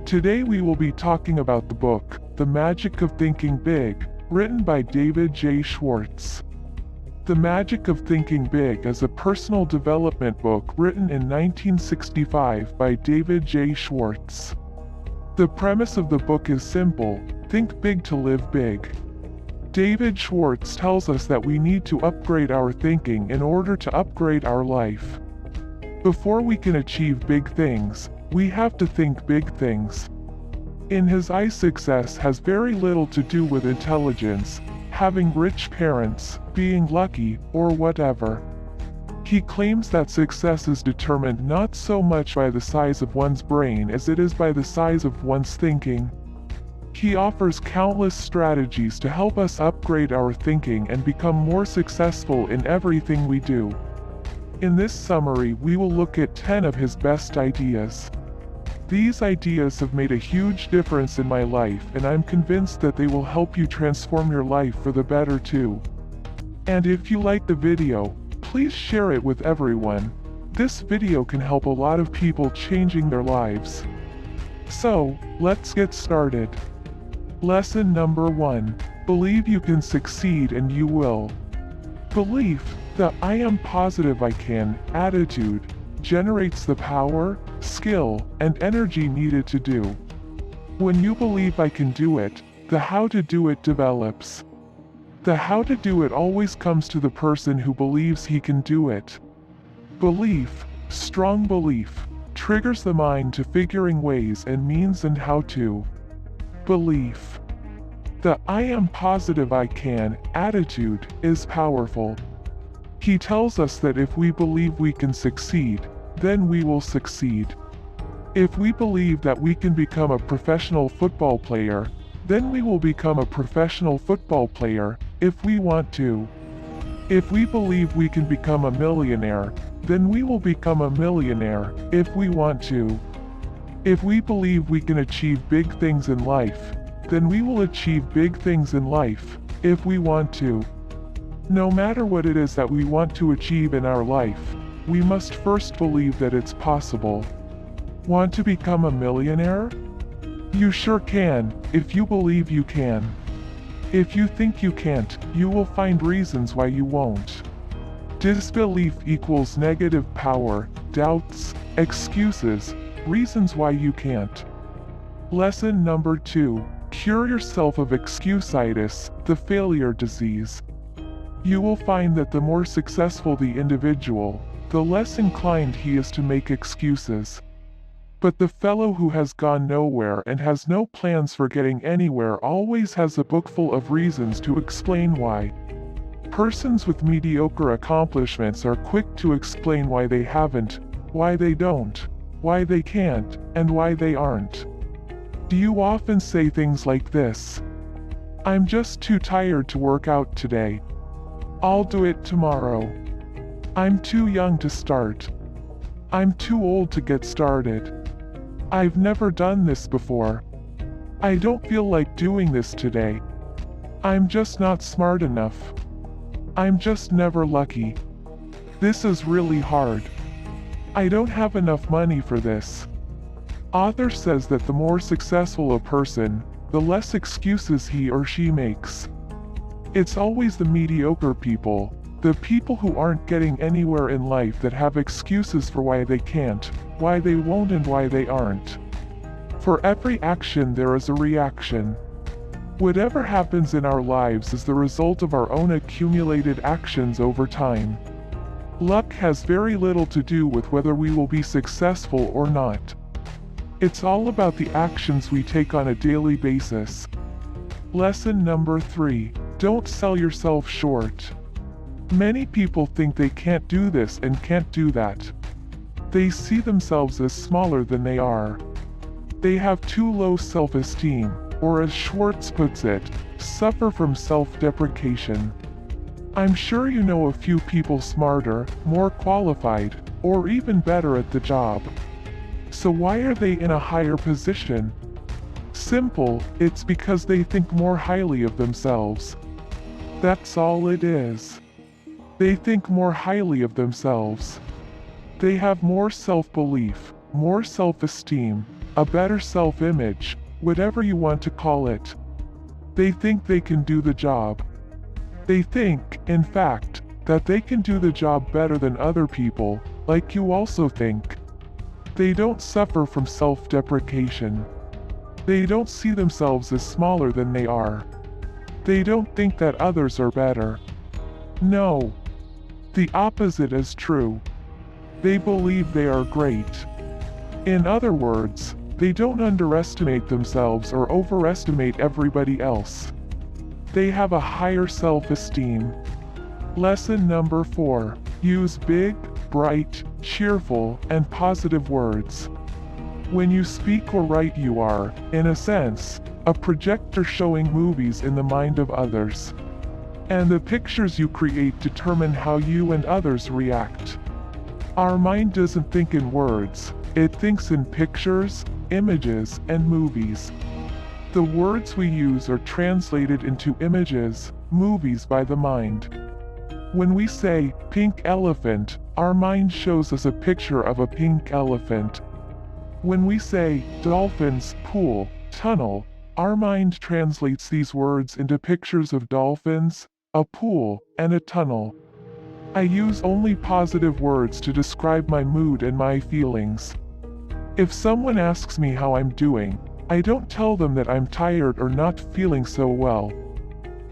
Today we will be talking about the book, The Magic of Thinking Big, written by David Schwartz. The Magic of Thinking Big is a personal development book written in 1965 by David Schwartz. The premise of the book is simple: think big to live big. David Schwartz tells us that we need to upgrade our thinking in order to upgrade our life. Before we can achieve big things, we have to think big things. In his eyes, success has very little to do with intelligence, having rich parents, being lucky, or whatever. He claims that success is determined not so much by the size of one's brain as it is by the size of one's thinking. He offers countless strategies to help us upgrade our thinking and become more successful in everything we do. In this summary, we will look at 10 of his best ideas. These ideas have made a huge difference in my life, and I'm convinced that they will help you transform your life for the better too. And if you like the video, please share it with everyone. This video can help a lot of people changing their lives. So, let's get started. Lesson number 1. Believe you can succeed and you will. Belief, the I am positive I can attitude, generates the power, skill, and energy needed to do. When you believe I can do it, the how to do it develops. The how to do it always comes to the person who believes he can do it. Belief, strong belief, triggers the mind to figuring ways and means and how to. Belief. The I am positive I can attitude is powerful. He tells us that if we believe we can succeed, then we will succeed. If we believe that we can become a professional football player, then we will become a professional football player, if we want to. If we believe we can become a millionaire, then we will become a millionaire, if we want to. If we believe we can achieve big things in life, then we will achieve big things in life, if we want to. No matter what it is that we want to achieve in our life, we must first believe that it's possible. Want to become a millionaire? You sure can, if you believe you can. If you think you can't, you will find reasons why you won't. Disbelief equals negative power, doubts, excuses, reasons why you can't. Lesson number 2. Cure yourself of excuse-itis, the failure disease. You will find that the more successful the individual, the less inclined he is to make excuses. But the fellow who has gone nowhere and has no plans for getting anywhere always has a book full of reasons to explain why. Persons with mediocre accomplishments are quick to explain why they haven't, why they don't, why they can't, and why they aren't. Do you often say things like this? I'm just too tired to work out today. I'll do it tomorrow. I'm too young to start. I'm too old to get started. I've never done this before. I don't feel like doing this today. I'm just not smart enough. I'm just never lucky. This is really hard. I don't have enough money for this. Author says that the more successful a person, the less excuses he or she makes. It's always the mediocre people, the people who aren't getting anywhere in life, that have excuses for why they can't, why they won't, and why they aren't. For every action there is a reaction. Whatever happens in our lives is the result of our own accumulated actions over time. Luck has very little to do with whether we will be successful or not. It's all about the actions we take on a daily basis. Lesson number 3. Don't sell yourself short. Many people think they can't do this and can't do that. They see themselves as smaller than they are. They have too low self-esteem, or as Schwartz puts it, suffer from self-deprecation. I'm sure you know a few people smarter, more qualified, or even better at the job. So why are they in a higher position? Simple, it's because they think more highly of themselves. That's all it is. They think more highly of themselves. They have more self-belief, more self-esteem, a better self-image, whatever you want to call it. They think they can do the job. They think, in fact, that they can do the job better than other people, like you also think. They don't suffer from self-deprecation. They don't see themselves as smaller than they are. They don't think that others are better. No. The opposite is true. They believe they are great. In other words, they don't underestimate themselves or overestimate everybody else. They have a higher self-esteem. Lesson number 4. Use big, bright, cheerful, and positive words. When you speak or write, you are, in a sense, a projector showing movies in the mind of others. And the pictures you create determine how you and others react. Our mind doesn't think in words, it thinks in pictures, images, and movies. The words we use are translated into images, movies by the mind. When we say, pink elephant, our mind shows us a picture of a pink elephant. When we say, dolphins, pool, tunnel, our mind translates these words into pictures of dolphins, a pool, and a tunnel. I use only positive words to describe my mood and my feelings. If someone asks me how I'm doing, I don't tell them that I'm tired or not feeling so well.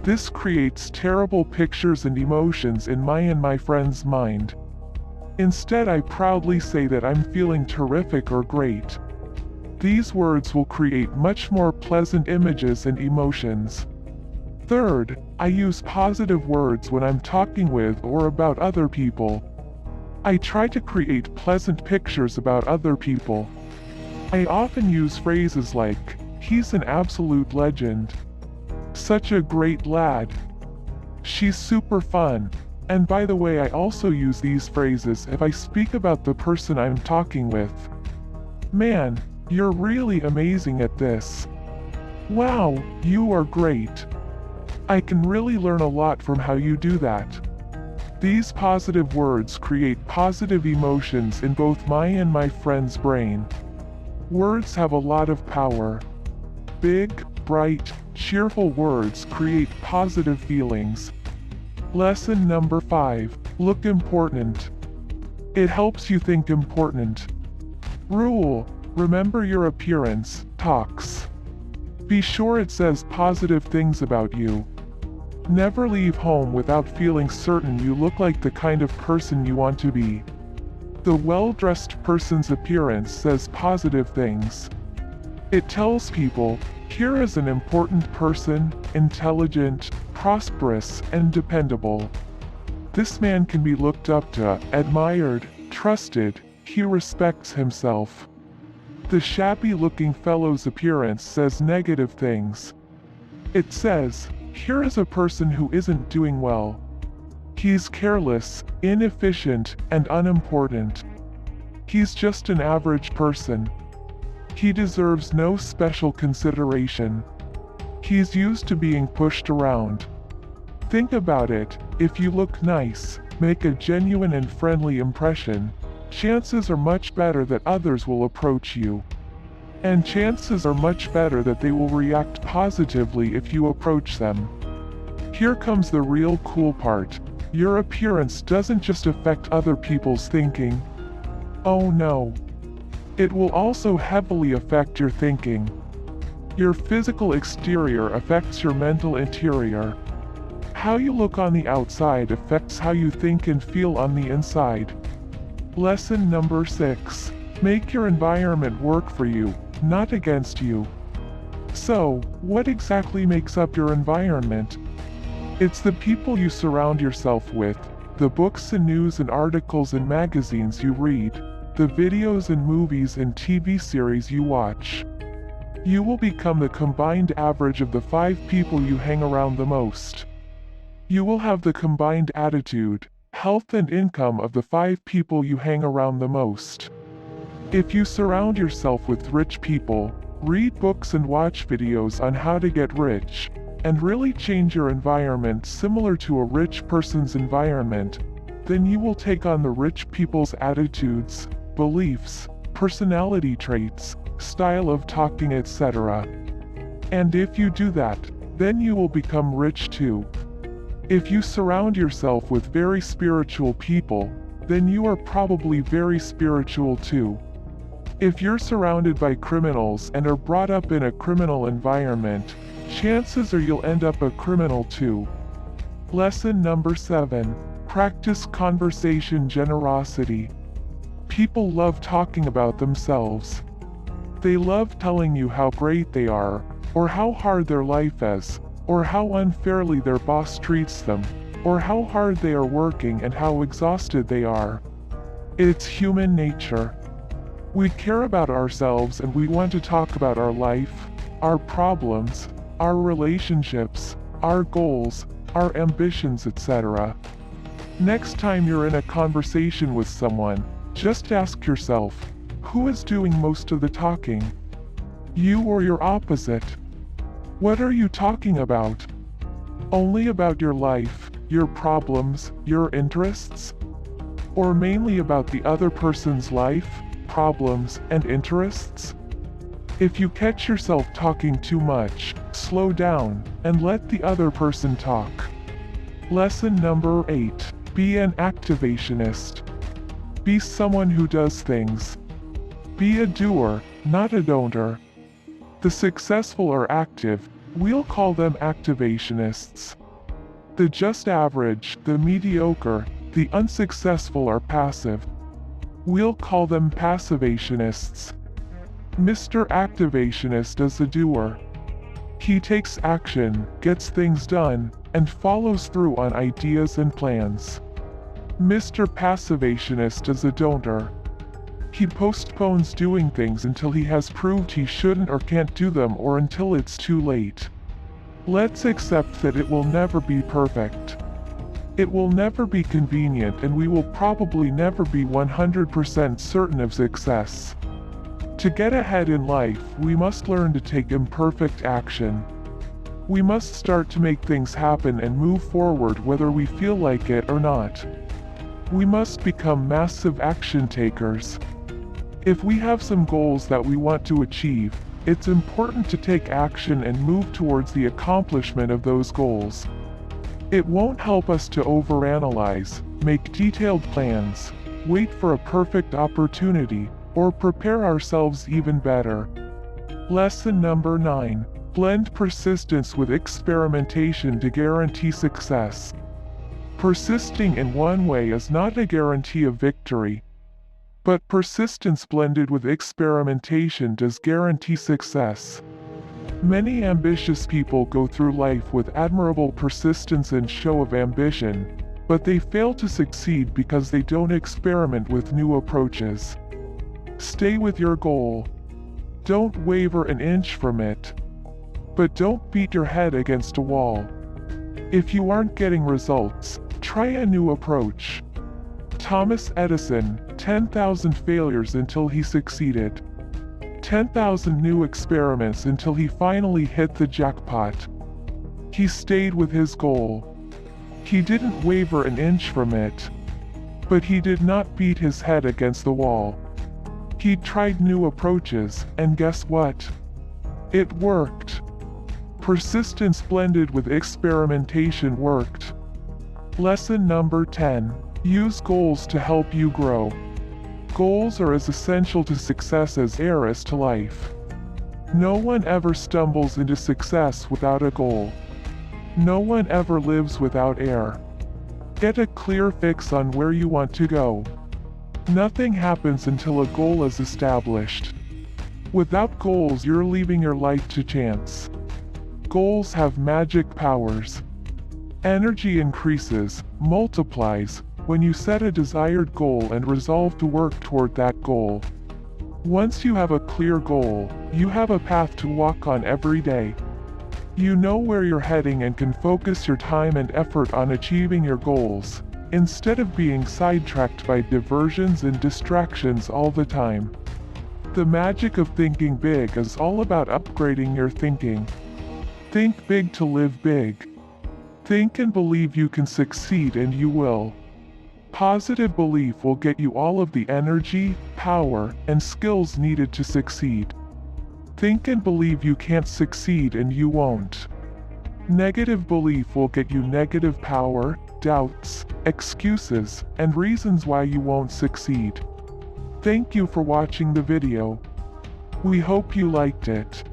This creates terrible pictures and emotions in my and my friend's mind. Instead, I proudly say that I'm feeling terrific or great. These words will create much more pleasant images and emotions. Third, I use positive words when I'm talking with or about other people. I try to create pleasant pictures about other people. I often use phrases like, "He's an absolute legend," "Such a great lad," "She's super fun." And by the way, I also use these phrases if I speak about the person I'm talking with. "Man, you're really amazing at this." "Wow, you are great. I can really learn a lot from how you do that." These positive words create positive emotions in both my and my friend's brain. Words have a lot of power. Big, bright, cheerful words create positive feelings. Lesson number 5. Look important. It helps you think important. Rule: remember your appearance talks. Be sure it says positive things about you. Never leave home without feeling certain you look like the kind of person you want to be. The well-dressed person's appearance says positive things. It tells people, here is an important person, intelligent, prosperous, and dependable. This man can be looked up to, admired, trusted, he respects himself. The shabby-looking fellow's appearance says negative things. It says, here is a person who isn't doing well. He's careless, inefficient, and unimportant. He's just an average person. He deserves no special consideration. He's used to being pushed around. Think about it, if you look nice, make a genuine and friendly impression, chances are much better that others will approach you. And chances are much better that they will react positively if you approach them. Here comes the real cool part. Your appearance doesn't just affect other people's thinking. Oh no. It will also heavily affect your thinking. Your physical exterior affects your mental interior. How you look on the outside affects how you think and feel on the inside. Lesson number 6. Make your environment work for you, not against you. So, what exactly makes up your environment? It's the people you surround yourself with, the books and news and articles and magazines you read, the videos and movies and TV series you watch. You will become the combined average of the 5 people you hang around the most. You will have the combined attitude, health and income of the 5 people you hang around the most. If you surround yourself with rich people, read books and watch videos on how to get rich, and really change your environment similar to a rich person's environment, then you will take on the rich people's attitudes, beliefs, personality traits, style of talking, etc. And if you do that, then you will become rich too. If you surround yourself with very spiritual people, then you are probably very spiritual too. If you're surrounded by criminals and are brought up in a criminal environment, chances are you'll end up a criminal too. Lesson number 7. Practice conversation generosity. People love talking about themselves. They love telling you how great they are, or how hard their life is, or how unfairly their boss treats them, or how hard they are working and how exhausted they are. It's human nature. We care about ourselves and we want to talk about our life, our problems, our relationships, our goals, our ambitions, etc. Next time you're in a conversation with someone, just ask yourself, who is doing most of the talking? You or your opposite? What are you talking about? Only about your life, your problems, your interests? Or mainly about the other person's life, problems, and interests? If you catch yourself talking too much, slow down and let the other person talk. Lesson number 8. Be an activationist. Be someone who does things. Be a doer, not a don'ter. The successful are active, we'll call them activationists. The just average, the mediocre, the unsuccessful are passive. We'll call them passivationists. Mr. Activationist is a doer. He takes action, gets things done, and follows through on ideas and plans. Mr. Passivationist is a don'ter. He postpones doing things until he has proved he shouldn't or can't do them, or until it's too late. Let's accept that it will never be perfect. It will never be convenient, and we will probably never be 100% certain of success. To get ahead in life, we must learn to take imperfect action. We must start to make things happen and move forward whether we feel like it or not. We must become massive action takers. If we have some goals that we want to achieve, it's important to take action and move towards the accomplishment of those goals. It won't help us to overanalyze, make detailed plans, wait for a perfect opportunity, or prepare ourselves even better. Lesson number 9. Blend persistence with experimentation to guarantee success. Persisting in one way is not a guarantee of victory. But persistence blended with experimentation does guarantee success. Many ambitious people go through life with admirable persistence and show of ambition, but they fail to succeed because they don't experiment with new approaches. Stay with your goal. Don't waver an inch from it. But don't beat your head against a wall. If you aren't getting results, try a new approach. Thomas Edison, 10,000 failures until he succeeded. 10,000 new experiments until he finally hit the jackpot. He stayed with his goal. He didn't waver an inch from it. But he did not beat his head against the wall. He tried new approaches, and guess what? It worked. Persistence blended with experimentation worked. Lesson number 10. Use goals to help you grow. Goals are as essential to success as air is to life. No one ever stumbles into success without a goal. No one ever lives without air. Get a clear fix on where you want to go. Nothing happens until a goal is established. Without goals, you're leaving your life to chance. Goals have magic powers. Energy increases, multiplies, when you set a desired goal and resolve to work toward that goal. Once you have a clear goal, you have a path to walk on every day. You know where you're heading and can focus your time and effort on achieving your goals, instead of being sidetracked by diversions and distractions all the time. The magic of thinking big is all about upgrading your thinking. Think big to live big. Think and believe you can succeed, and you will. Positive belief will get you all of the energy, power, and skills needed to succeed. Think and believe you can't succeed and you won't. Negative belief will get you negative power, doubts, excuses, and reasons why you won't succeed. Thank you for watching the video. We hope you liked it.